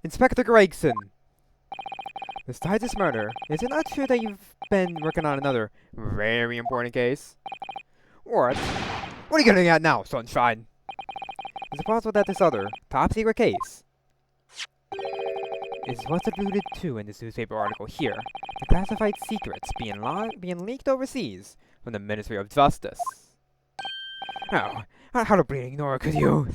Inspector Gregson! Besides this murder, is it not true that you've been working on another very important case? What? What are you getting at now, Sunshine? Is it possible that this other, top-secret case is what's alluded to in this newspaper article here, the classified secrets being leaked overseas from the Ministry of Justice? Oh, how to bleeding ignore could you?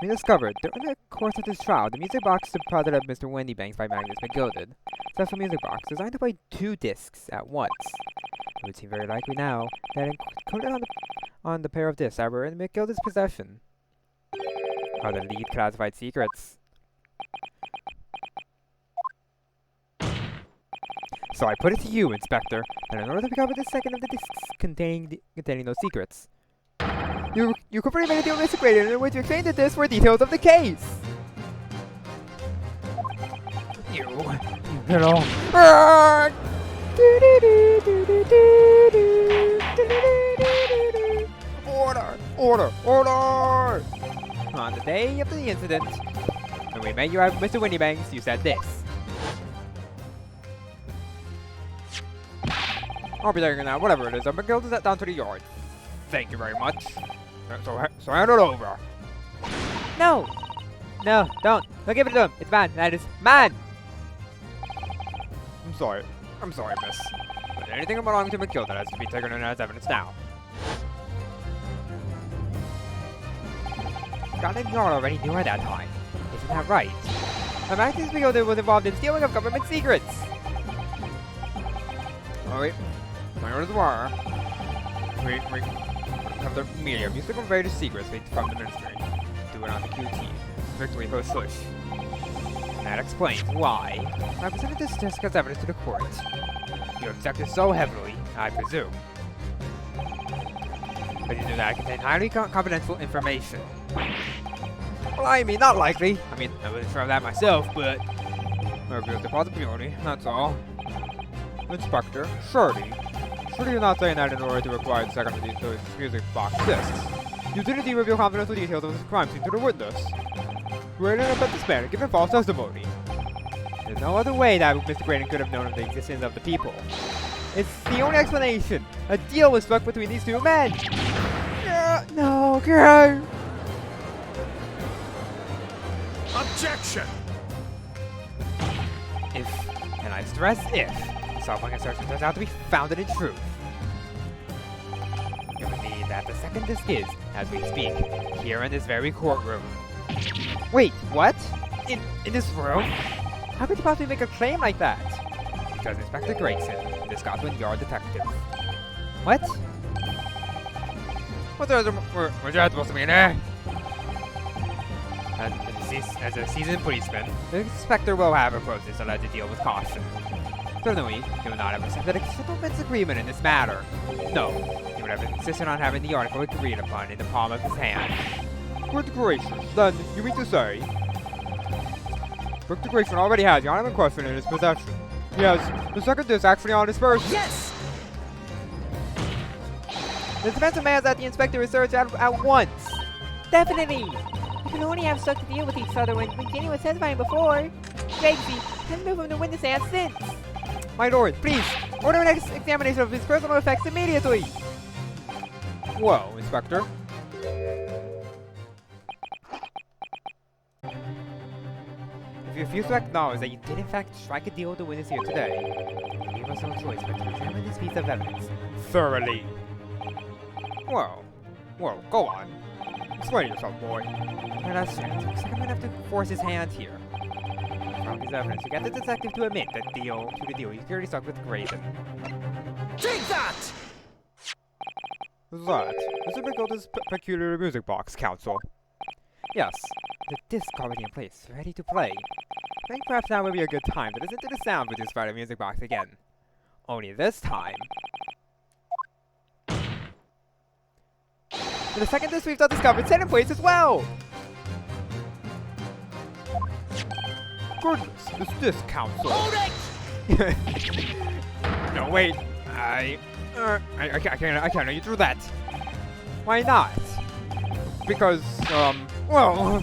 We discovered, during the course of this trial, the music box deposited of Mr. Wendybanks by Magnus McGilded. Special music box designed to play 2 discs at once. It would seem very likely now that included on the pair of discs that were in McGilded's possession are the lead classified secrets. So I put it to you, Inspector, that in order to recover the second of the discs containing those secrets, you completely made a deal with Mr. Graydon in which you exchanged the discs for details of the case. You little. Order! Order! Order! On the day of the incident, when we met you at Mr. Windybanks, you said this. I'll be there now, whatever it is. I'm going to that down to the yard. Thank you very much. So hand it over. No! No, don't. Don't give it to him. It's mine. That is mine! I'm sorry. I'm sorry, miss. But anything belonging to McGilded has to be taken in as evidence now. Scotland Yard already knew at that time. Isn't that right? Magnus McGilded was involved in stealing of government secrets. Oh wait. My orders were... We have the media music convey the secrets from the ministry. Do it on the QT. Victory for Sush. That explains why I presented this disc as evidence to the court. You accepted so heavily, I presume. But you knew that it contained highly confidential information. Well, I mean, not likely. I mean, I wasn't sure of that myself, but... I revealed the possibility, that's all. Inspector, surely you're not saying that in order to acquire the second of those music box discs. You didn't indeed reveal confidential details of this crime scene to the witness. Graydon and this man giving false testimony. There's no other way that Mr. Graydon could have known of the existence of the people. It's the only explanation. A deal was struck between these 2 men. No, girl. Objection! If, and I stress if, Software assertion turns out to be founded in truth. It would mean that the second disc is, as we speak, here in this very courtroom. Wait, what? In this room? How could you possibly make a claim like that? Because Inspector Grayson, the Scotland Yard detective. What? What's that supposed to mean, eh? As a seasoned policeman, the inspector will have approached this alleged deal with caution. Certainly, he would not have accepted a gentleman's agreement in this matter. No, he would have insisted on having the article agreed upon in the palm of his hand. Good gracious, then you mean to say... Inspector Grayson already has the item in question in his possession. Yes, the second disc actually on his person. Yes! The defensive man is that the inspector is searched at once. Definitely! We can only have stuck to deal with each other when Jenny was testifying before. Crazy, hasn't moved from the witness stand since. My lord, please, order an examination of his personal effects immediately! Well, Inspector. If you refuse to acknowledge that you did in fact strike a deal with the witness here today, you leave us no choice but to examine this piece of evidence thoroughly. Well, go on. Explain yourself, boy. And that's it. Looks like I'm gonna have to force his hand here. From his evidence, you get the detective to admit that the deal he clearly stuck with Graydon. Take that! That is McGilded's peculiar music box, Counsel. Yes, the disc already in place, ready to play. I think perhaps now would be a good time to listen to the sound produced by the music box again. Only this time... For the second disc we've not discovered, set in place as well! Goodness, this disc, Counsel. Hold it! No, wait. I can't let you do that. Why not? Because, well...